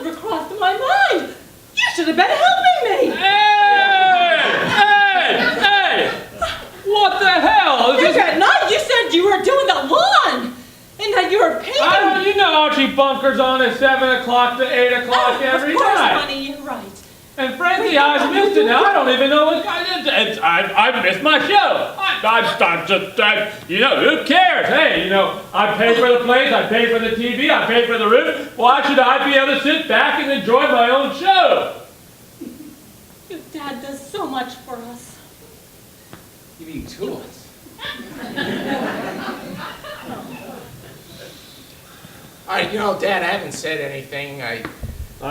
never crossed my mind. You should have been helping me. Hey! What the hell? That night you said you were doing the lawn. And that you were painting. You know how she bunkers on at 7 o'clock to 8 o'clock every night. Of course, night. honey, you're right. And frankly, I've missed it now. I don't even know what I did. I've missed my show. I'm just, you know, who cares? Hey, you know, I pay for the place, I pay for the TV, I pay for the roof. Why should I be able to sit back and enjoy my own show? Your dad does so much for us. You mean to us? You know, Dad, I haven't said anything. I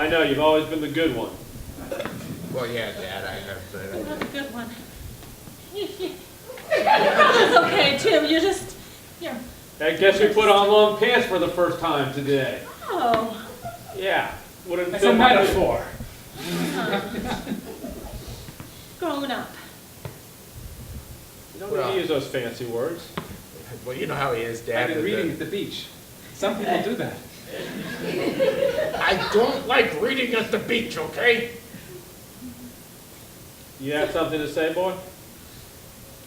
know, you've always been the good one. Well, yeah, Dad, I have. That's a good one. That's okay, too. You're... I guess you put on long pants for the first time today. Oh. Yeah. It's a metaphor. Grown up. You don't need to use those fancy words. Well, you know how he is, Dad. I've been reading at the beach. Some people do that. I don't like reading at the beach, okay? You have something to say, boy?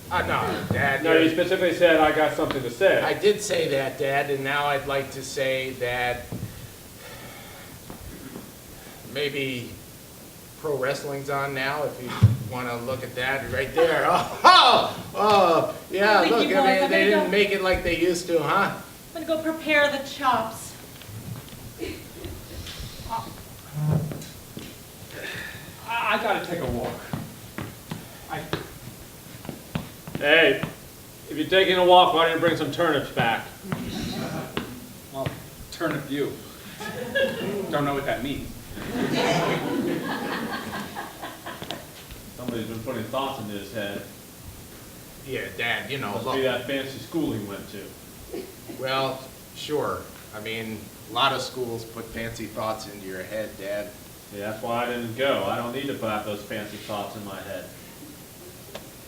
No, Dad. No, you specifically said I got something to say. I did say that, Dad, and now I'd like to say that maybe pro wrestling's on now, if you want to look at that right there. Yeah, look, I mean, they didn't make it like they used to, huh? I'm gonna go prepare the chops. I gotta take a walk. Hey, if you're taking a walk, why don't you bring some turnips back? Well, turnip you. Don't know what that means. Somebody's been putting thoughts into his head. Yeah, Dad, you know, Must look. be that fancy school he went to. Well, sure. I mean, a lot of schools put fancy thoughts into your head, Dad. Yeah, that's why I didn't go. I don't need to put those fancy thoughts in my head.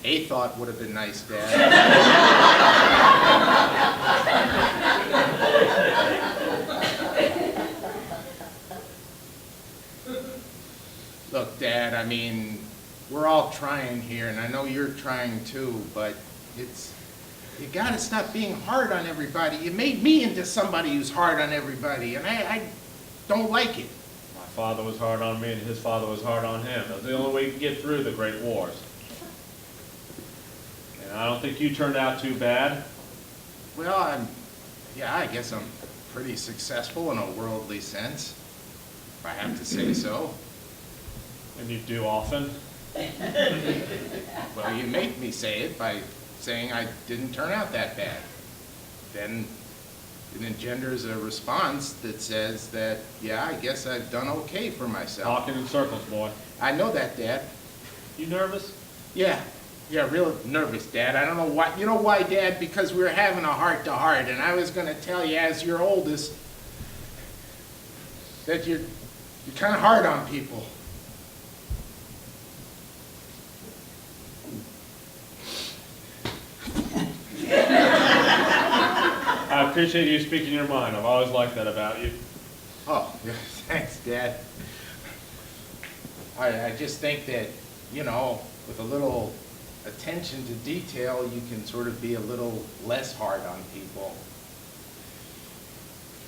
A thought would have been nice, Dad. Look, Dad, I mean, we're all trying here, and I know you're trying too, but you gotta stop being hard on everybody. You made me into somebody who's hard on everybody, and I don't like it. My father was hard on me, and his father was hard on him. That was the only way you could get through the Great Wars. And I don't think you turned out too bad. Well, I guess I'm pretty successful in a worldly sense, if I have to say so. And you do often. Well, you make me say it by saying I didn't turn out that bad. Then it engenders a response that says that, yeah, I guess I've done okay for myself. Talking in circles, boy. I know that, Dad. You nervous? Yeah, real nervous, Dad. I don't know why. You know why, Dad? Because we were having a heart-to-heart, and I was going to tell you, as your oldest, that you're kind of hard on people. I appreciate you speaking your mind. I've always liked that about you. Oh, yeah, thanks, Dad. I just think that, you know, with a little attention to detail, you can sort of be a little less hard on people.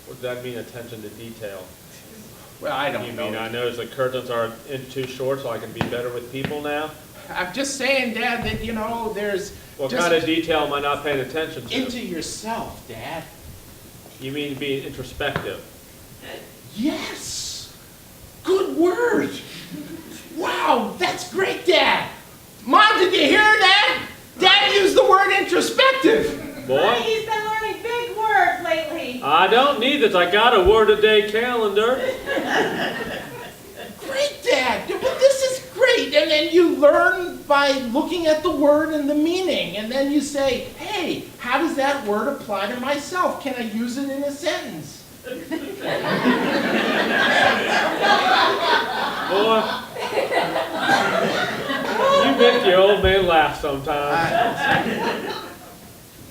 What does that mean, attention to detail? Well, I don't know. You mean I notice the curtains are in too short so I can be better with people now? I'm just saying, Dad, that, you know, there's... What kind of detail am I not paying attention to? Into yourself, Dad. You mean being introspective? Yes! Good word! Wow, that's great, Dad! Mom, did you hear that? Dad used the word introspective! Boy? He's been learning big words lately. I don't need this. I got a word-a-day calendar. Great, Dad! Well, this is great! And then you learn by looking at the word and the meaning. And then you say, hey, how does that word apply to myself? Can I use it in a sentence? Boy, you make the old man laugh sometimes.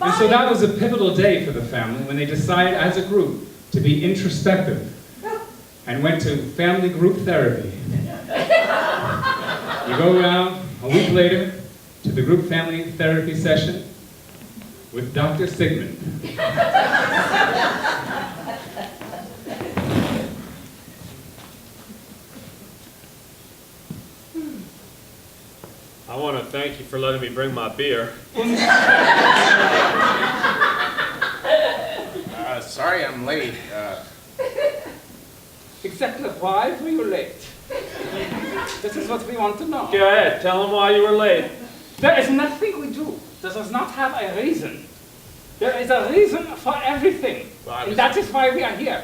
And so that was a pivotal day for the family when they decided as a group to be introspective and went to family group therapy. You go around a week later to the group family therapy session with Dr. Sigmund. I want to thank you for letting me bring my beer. Sorry I'm late. Exactly why were you late? This is what we want to know. Go ahead, tell them why you were late. There is nothing we do that does not have a reason. There is a reason for everything. Well, And that is why we are here.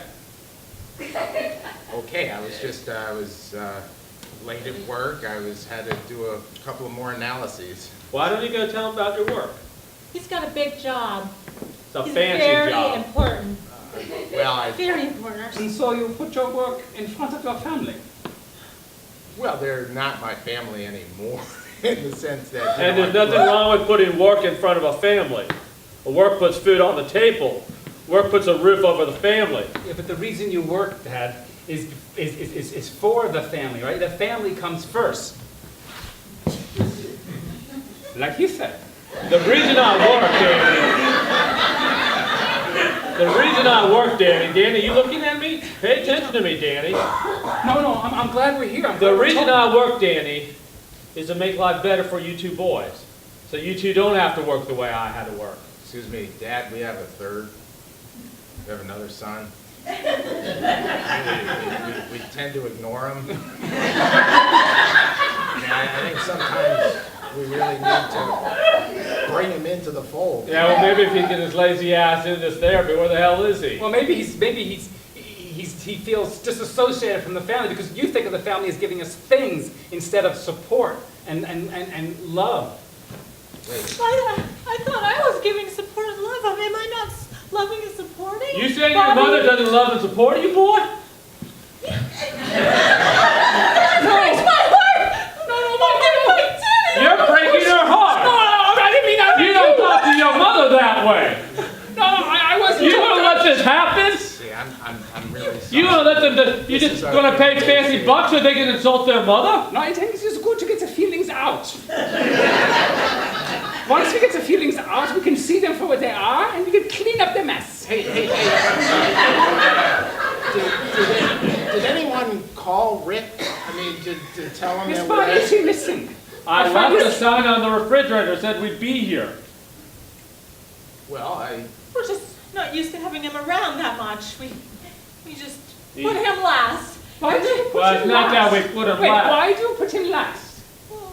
Okay, I was late at work. Had to do a couple of more analyses. Why don't you go tell them about your work? He's got a big job. It's a He's fancy very job. important. Well, Very important. And so you put your work in front of your family. they're not my family anymore in the sense that. And there's nothing wrong with putting work in front of a family. Work puts food on the table. Work puts a roof over the family. Yeah, but the reason you work, Dad, is for the family, right? The family comes first. Like he said. The reason I work, Danny, you looking at me? Pay attention to me, Danny. No, I'm glad we're here. The reason I work, Danny, is to make life better for you two boys. So you two don't have to work the way I had to work. Excuse me, Dad, we have a third. We have another son. We tend to ignore him. I think sometimes we really need to bring him into the fold. Yeah, well, maybe if he get his lazy ass into this therapy, where the hell is he? Well, maybe he feels disassociated from the family because you think of the family as giving us things instead of support and love. Wait. I thought I was giving support and love. Am I not loving and supporting? You saying your mother doesn't love and support you, boy? It breaks my heart! No, You're breaking her heart! I didn't mean that. You don't talk to your mother that way! No, I wasn't. You gonna let this happen? See, I'm really sorry. You gonna let them, you just gonna pay fancy bucks so they can insult their mother? No, I think it's just good to get the feelings out. Once we get the feelings out, we can see them for what they are, and we can clean up the mess. Hey, did anyone call Rick? I mean, to tell him Miss that Bonnie, we're... is he missing? I left a sign on the refrigerator said we'd be here. Well, We're just not used to having him around that much. We just put him last. Why do you put Well, him it's not last? that we put him Wait, last. why do you put him last? Well,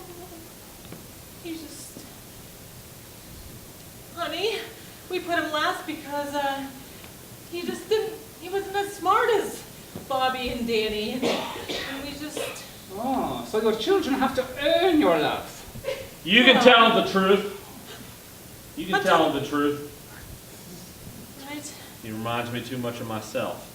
he just... Honey, we put him last because he wasn't as smart as Bobby and Danny. And we just... Oh, so your children have to earn your love. You can tell them the truth. You can tell them the truth. Right? He reminds me too much of myself.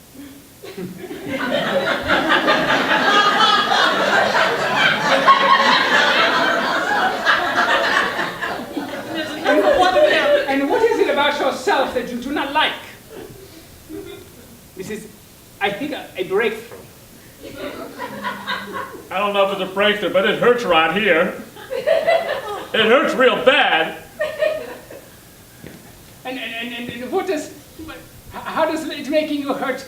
There's another one of him. And what is it about yourself that you do not like? This is, I think, a breakthrough. I don't know if it's a breakthrough, but it hurts right here. It hurts real bad. And what does, how does it making you hurt,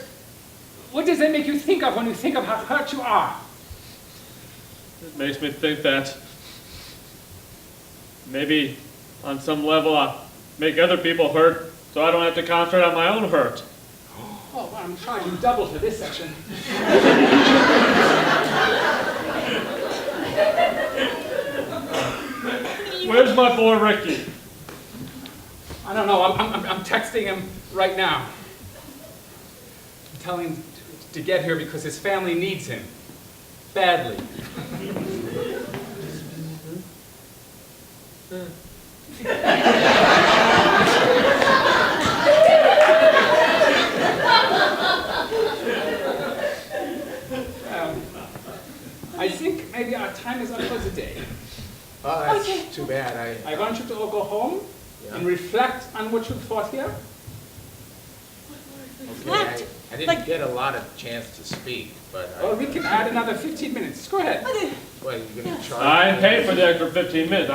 what does that make you think of when you think of how hurt you are? It makes me think that maybe on some level I make other people hurt so I don't have to concentrate on my own hurt. Oh, well, I'm trying to double for this section. Where's my boy Ricky? I don't know, I'm texting him right now. I'm telling him to get here because his family needs him. Badly. I think maybe our time is up for the day. Oh, that's Okay. too bad. I want you to all go home and reflect on what you thought here. Okay, I didn't get a lot of chance to speak, but Well, we can add another 15 minutes. Go ahead. well, you're gonna charge. I paid for the extra 15 minutes.